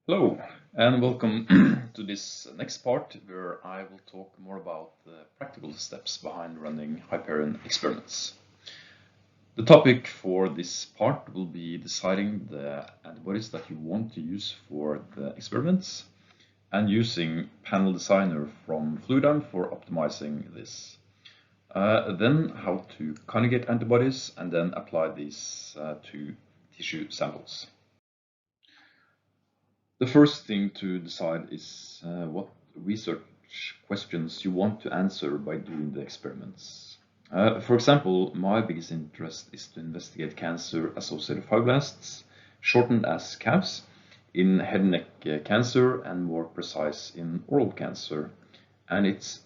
Hello and welcome to this next part where I will talk more about the practical steps behind running Hyperion experiments. The topic for this part will be deciding the antibodies that you want to use for the experiments and using panel designer from Fluidime for optimizing this. Then how to conjugate antibodies and then apply these to tissue samples. The first thing to decide is what research questions you want to answer by doing the experiments. For example, my biggest interest is to investigate cancer-associated fibroblasts, shortened as CAFs, in head and neck cancer and more precise in oral cancer, and if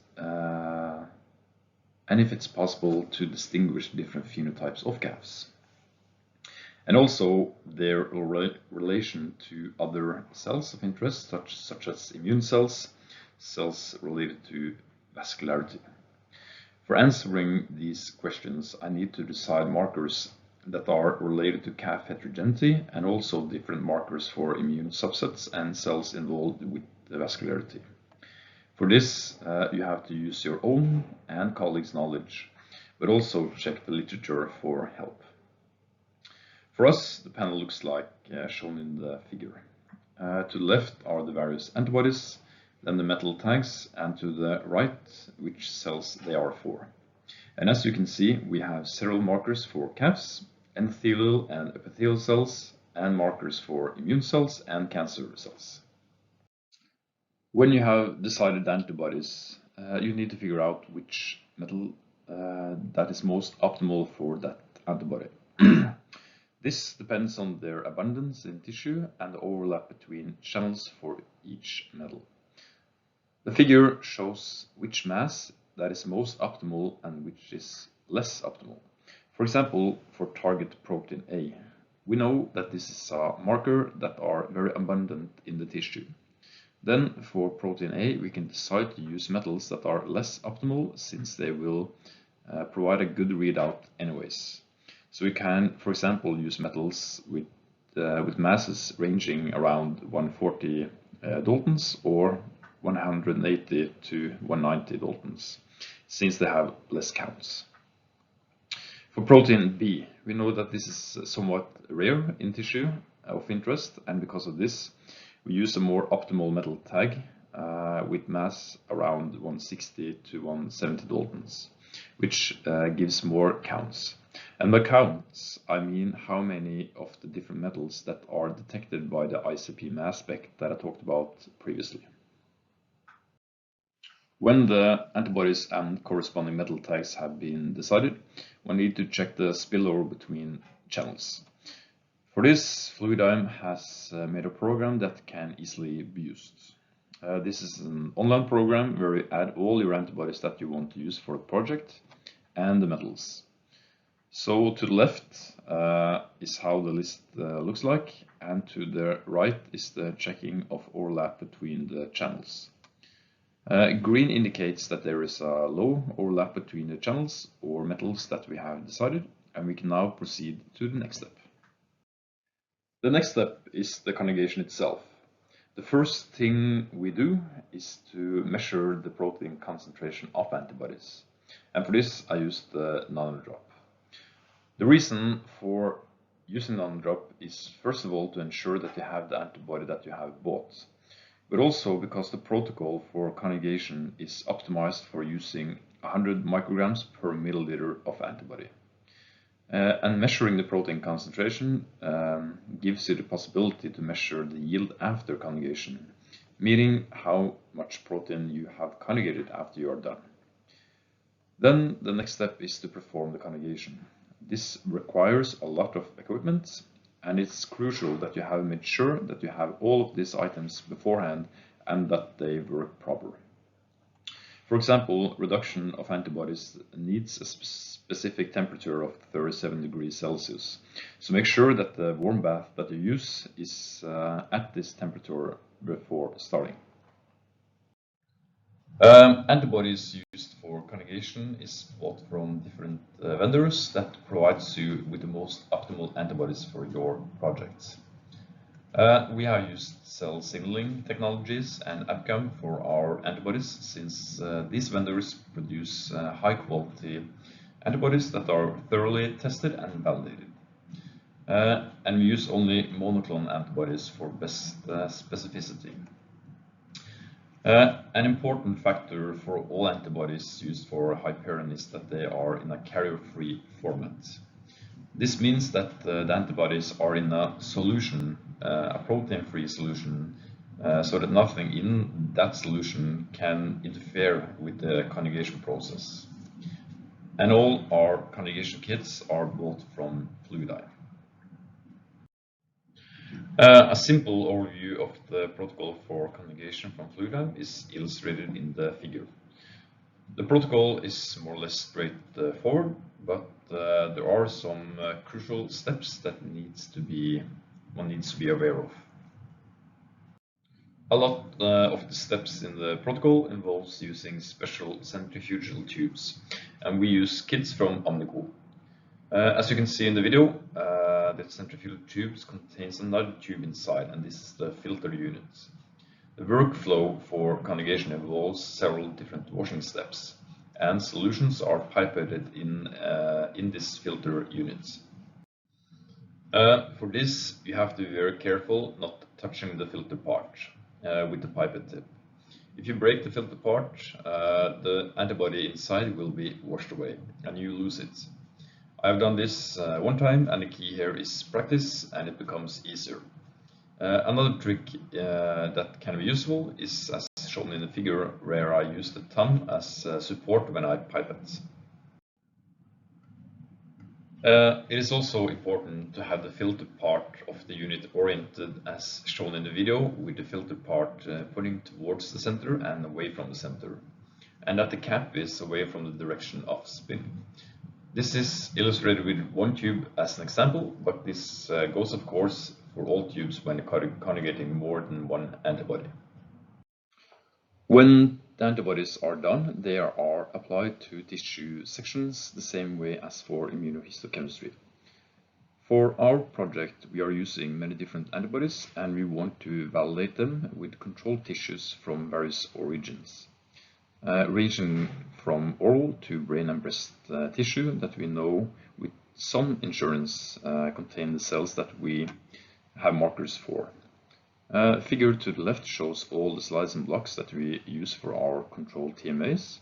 it's possible to distinguish different phenotypes of CAFs. And also their relation to other cells of interest, such as immune cells, cells related to vascularity. For answering these questions, I need to decide markers that are related to CAF heterogeneity and also different markers for immune subsets and cells involved with the vascularity. For this, you have to use your own and colleagues' knowledge, but also check the literature for help. For us, the panel looks like shown in the figure. To the left are the various antibodies, then the metal tags, and to the right, which cells they are for. And as you can see, we have several markers for CAFs, endothelial and epithelial cells, and markers for immune cells and cancer cells. When you have decided the antibodies, you need to figure out which metal that is most optimal for that antibody. This depends on their abundance in tissue and the overlap between channels for each metal. The figure shows which mass that is most optimal and which is less optimal. For example, for target protein A, we know that this is a marker that are very abundant in the tissue. Then for protein A, we can decide to use metals that are less optimal since they will provide a good readout anyways. So we can, for example, use metals with masses ranging around 140 Daltons or 180 to 190 Daltons, since they have less counts. For protein B, we know that this is somewhat rare in tissue of interest, and because of this, we use a more optimal metal tag with mass around 160 to 170 Daltons, which gives more counts. And by counts, I mean how many of the different metals that are detected by the ICP mass spec that I talked about previously. When the antibodies and corresponding metal tags have been decided, we need to check the spillover between channels. For this, Fluidime has made a program that can easily be used. This is an online program where you add all your antibodies that you want to use for a project and the metals. So to the left is how the list looks like, and to the right is the checking of overlap between the channels. Green indicates that there is a low overlap between the channels or metals that we have decided, and we can now proceed to the next step. The next step is the conjugation itself. The first thing we do is to measure the protein concentration of antibodies, and for this I use the nanodrop. The reason for using nanodrop is first of all to ensure that you have the antibody that you have bought, but also because the protocol for conjugation is optimized for using 100 micrograms per milliliter of antibody. And measuring the protein concentration gives you the possibility to measure the yield after conjugation, meaning how much protein you have conjugated after you are done. Then the next step is to perform the conjugation. This requires a lot of equipment, and it's crucial that you have made sure that you have all of these items beforehand and that they work properly. For example, reduction of antibodies needs a specific temperature of 37 degrees Celsius. So make sure that the warm bath that you use is at this temperature before starting. Antibodies used for conjugation is bought from different vendors that provides you with the most optimal antibodies for your projects. We have used cell signaling technologies and ABCAM for our antibodies, since these vendors produce high quality antibodies that are thoroughly tested and validated. And we use only monoclonal antibodies for best specificity. An important factor for all antibodies used for Hyperion is that they are in a carrier-free format. This means that the antibodies are in a solution, a protein-free solution, so that nothing in that solution can interfere with the conjugation process. And all our conjugation kits are bought from Fluidi. A simple overview of the protocol for conjugation from Fluidi is illustrated in the figure. The protocol is more or less straightforward, but there are some crucial steps that one needs to be aware of. A lot of the steps in the protocol involves using special centrifugal tubes, and we use kits from Omnico. As you can see in the video, the centrifugal tubes contains another tube inside, and this is the filter unit. The workflow for conjugation involves several different washing steps, and solutions are pipetted in this filter unit. For this, you have to be very careful not touching the filter part with the pipette tip. If you break the filter part, the antibody inside will be washed away and you lose it. I've done this one time, and the key here is practice, and it becomes easier. Another trick that can be useful is as shown in the figure, where I use the thumb as support when I pipette. It is also important to have the filter part of the unit oriented as shown in the video, with the filter part pointing towards the center and away from the center, and that the cap is away from the direction of spin. This is illustrated with one tube as an example, but this goes of course for all tubes when conjugating more than one antibody. When the antibodies are done, they are applied to tissue sections the same way as for immunohistochemistry. For our project, we are using many different antibodies, and we want to validate them with controlled tissues from various origins, ranging from oral to brain and breast tissue that we know with some assurance contain the cells that we have markers for. Figure to the left shows all the slides and blocks that we use for our controlled TMAs.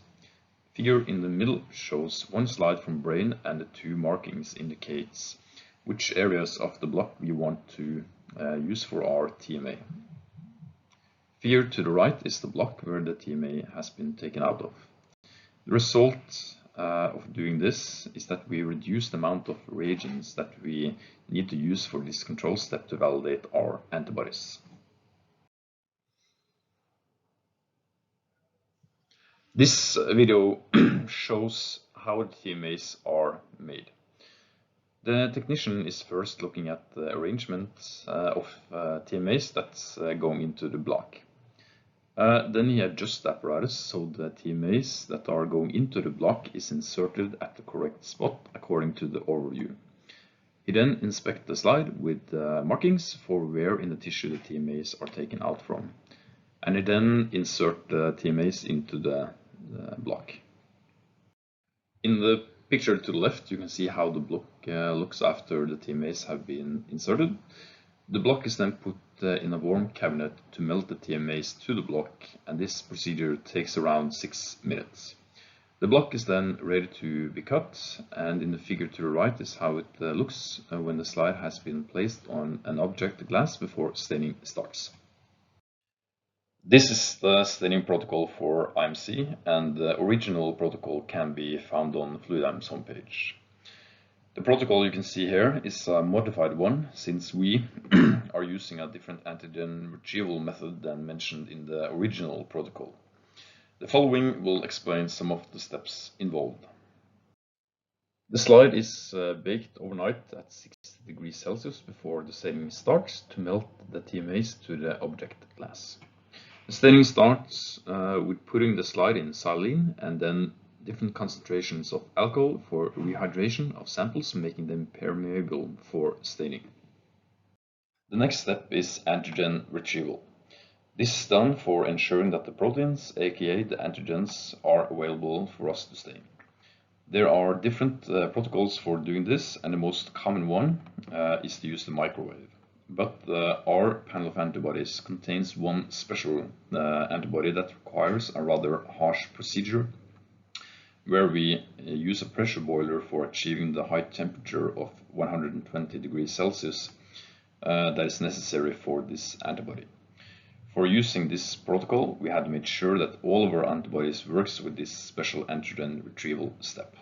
Figure in the middle shows one slide from brain, and the two markings indicates which areas of the block we want to use for our TMA. Figure to the right is the block where the TMA has been taken out of. The result of doing this is that we reduce the amount of reagents that we need to use for this control step to validate our antibodies. This video shows how the TMAs are made. The technician is first looking at the arrangement of TMAs that's going into the block. Then he adjusts the apparatus so the TMAs that are going into the block is inserted at the correct spot according to the overview. He then inspects the slide with markings for where in the tissue the TMAs are taken out from. And he then inserts the TMAs into the block. In the picture to the left, you can see how the block looks after the TMAs have been inserted. The block is then put in a warm cabinet to melt the TMAs to the block, and this procedure takes around 6 minutes. The block is then ready to be cut, and in the figure to the right is how it looks when the slide has been placed on an object glass before staining starts. This is the staining protocol for IMC, and the original protocol can be found on Fluidi's homepage. The protocol you can see here is a modified one, since we are using a different antigen retrieval method than mentioned in the original protocol. The following will explain some of the steps involved. The slide is baked overnight at 60 degrees Celsius before the staining starts to melt the TMAs to the object glass. The staining starts with putting the slide in saline and then different concentrations of alcohol for rehydration of samples, making them permeable for staining. The next step is antigen retrieval. This is done for ensuring that the proteins, aka the antigens, are available for us to stain. There are different protocols for doing this, and the most common one is to use the microwave. But our panel of antibodies contains one special antibody that requires a rather harsh procedure, where we use a pressure boiler for achieving the high temperature of 120 degrees Celsius that is necessary for this antibody. For using this protocol, we had to make sure that all of our antibodies works with this special antigen retrieval step.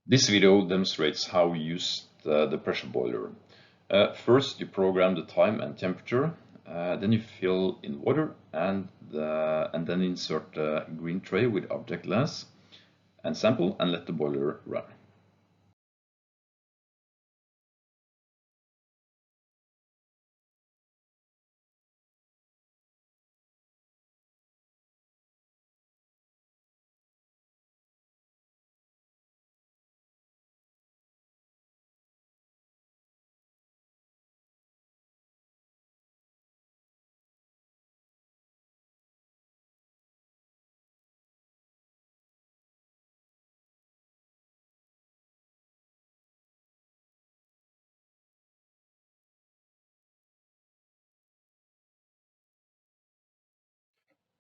This video demonstrates how we use the pressure boiler. First, you program the time and temperature, then you fill in water and then insert a green tray with object glass and sample and let the boiler run.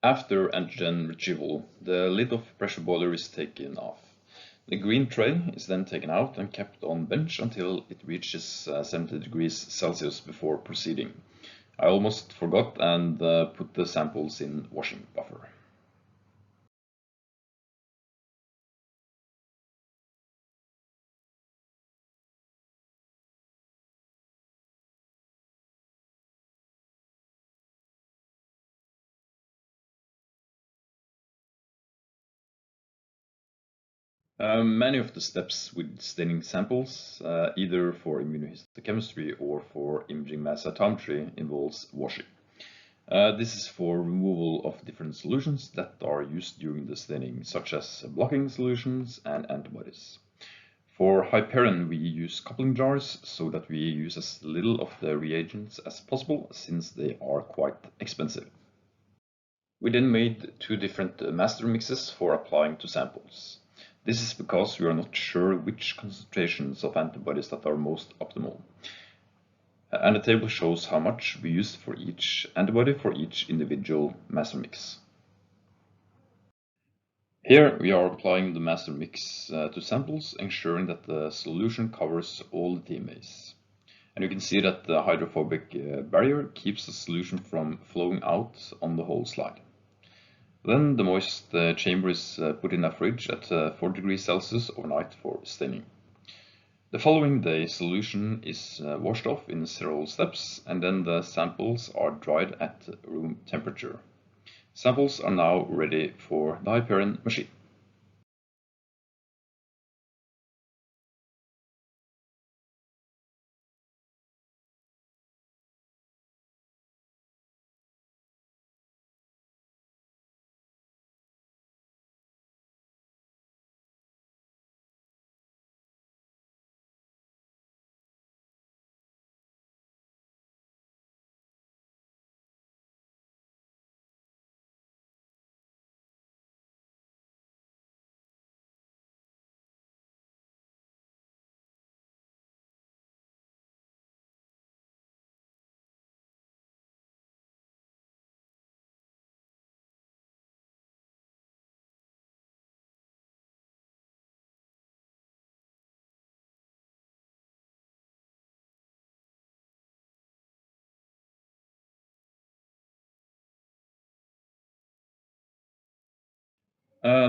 After antigen retrieval, the lid of pressure boiler is taken off. The green tray is then taken out and kept on bench until it reaches 70 degrees Celsius before proceeding. I almost forgot and put the samples in washing buffer. Many of the steps with staining samples, either for immunohistochemistry or for imaging mass cytometry, involves washing. This is for removal of different solutions that are used during the staining, such as blocking solutions and antibodies. For Hyperion, we use coupling jars so that we use as little of the reagents as possible, since they are quite expensive. We then made two different master mixes for applying to samples. This is because we are not sure which concentrations of antibodies that are most optimal. And the table shows how much we used for each antibody for each individual master mix. Here we are applying the master mix to samples, ensuring that the solution covers all the TMAs. And you can see that the hydrophobic barrier keeps the solution from flowing out on the whole slide. Then the moist chamber is put in a fridge at 4 degrees Celsius overnight for staining. The following day, solution is washed off in several steps, and then the samples are dried at room temperature. Samples are now ready for the Hyperion machine.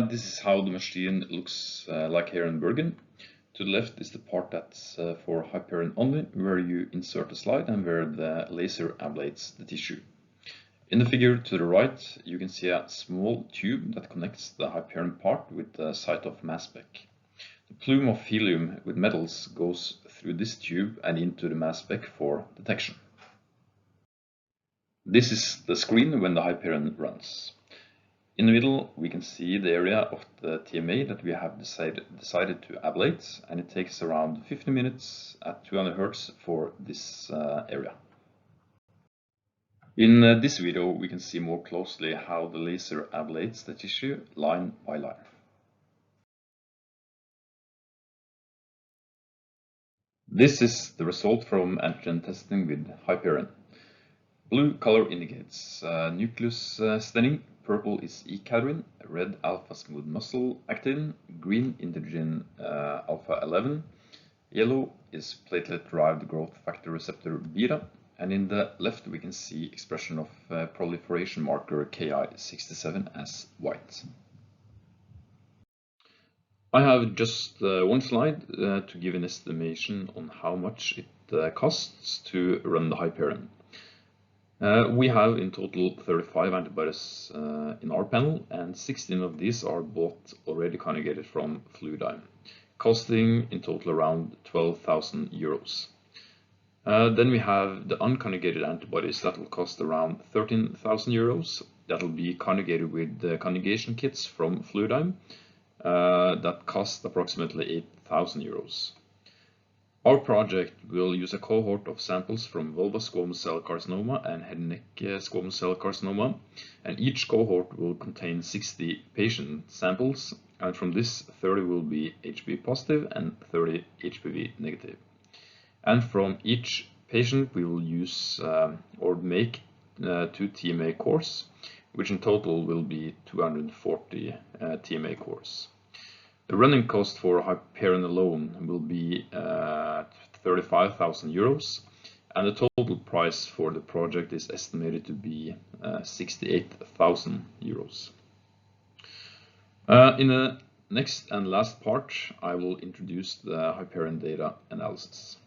This is how the machine looks like here in Bergen. To the left is the part that's for Hyperion only, where you insert a slide and where the laser ablates the tissue. In the figure to the right, you can see a small tube that connects the Hyperion part with the site of mass spec. The plume of helium with metals goes through this tube and into the mass spec for detection. This is the screen when the Hyperion runs. In the middle, we can see the area of the TMA that we have decided to ablate, and it takes around 50 minutes at 200 Hz for this area. In this video, we can see more closely how the laser ablates the tissue line by line. This is the result from antigen testing with Hyperion. Blue color indicates nucleus staining, purple is E-cadherin, red alpha smooth muscle actin, green intergin alpha 11, yellow is platelet-derived growth factor receptor beta, and in the left we can see expression of proliferation marker Ki67 as white. I have just one slide to give an estimation on how much it costs to run the Hyperion. We have in total 35 antibodies in our panel, and 16 of these are bought already conjugated from Fluidigm, costing in total around 12,000 euros. Then we have the unconjugated antibodies that will cost around 13,000 euros. That will be conjugated with the conjugation kits from Fluidigm that cost approximately 8,000 euros. Our project will use a cohort of samples from vulvar squamous cell carcinoma and head and neck squamous cell carcinoma, and each cohort will contain 60 patient samples, and from this 30 will be HPV positive and 30 HPV negative. And from each patient we will use or make 2 TMA cores, which in total will be 240 TMA cores. The running cost for Hyperion alone will be 35,000 euros, and the total price for the project is estimated to be 68,000 euros. In the next and last part, I will introduce the Hyperion data analysis.